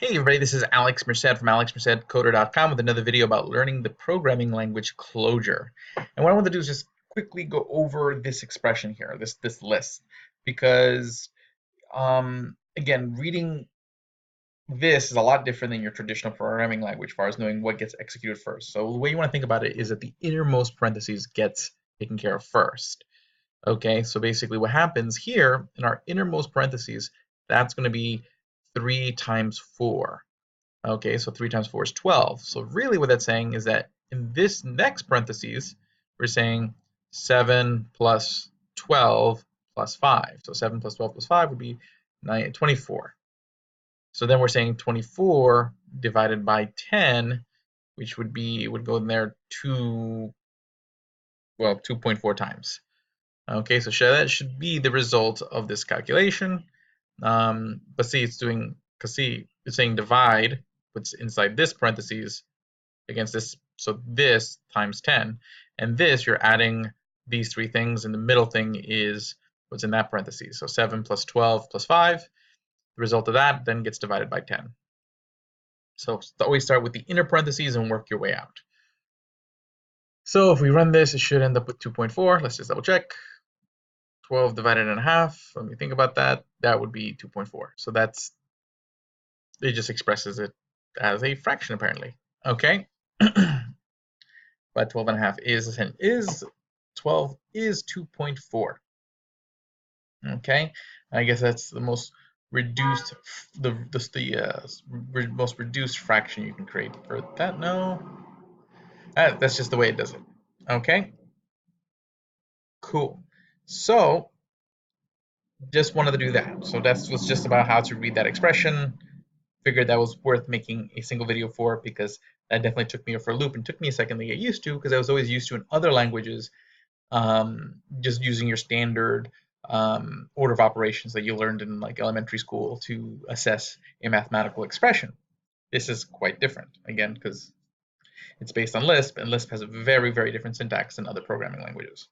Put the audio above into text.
Hey everybody, this is Alex Merced from alexmercedcoder.com with another video about learning the programming language Clojure. And what I want to do is just quickly go over this expression here, this list, because again, reading this is a lot different than your traditional programming language as far as knowing what gets executed first. So the way you want to think about it is that the innermost parentheses gets taken care of first. Okay, so basically what happens here in our innermost parentheses, that's going to be 3 times 4. Okay, so 3 times 4 is 12. So really what that's saying is that in this next parentheses, we're saying 7 plus 12 plus 5. So 7 plus 12 plus 5 would be 24. So then we're saying 24 divided by 10, which would go in there 2.4 times. Okay, so that should be the result of this calculation. But see, it's saying divide, what's inside this parentheses against this, so this times 10, and this you're adding these three things, and the middle thing is what's in that parentheses. So 7 plus 12 plus 5, the result of that then gets divided by 10. So always start with the inner parentheses and work your way out. So if we run this, it should end up with 2.4. Let's just double check. 12 divided in half, let me think about that, that would be 2.4. So it just expresses it as a fraction apparently. Okay. But 12 and a half is 12 is 2.4. Okay, I guess that's the most reduced, most reduced fraction you can create for that. No, that's just the way it does it. Okay, cool. So just wanted to do that. So that was just about how to read that expression. Figured that was worth making a single video for because that definitely took me for a loop and took me a second to get used to because I was always used to in other languages just using your standard order of operations that you learned in like elementary school to assess a mathematical expression. This is quite different, again, because it's based on Lisp, and Lisp has a very, very different syntax than other programming languages.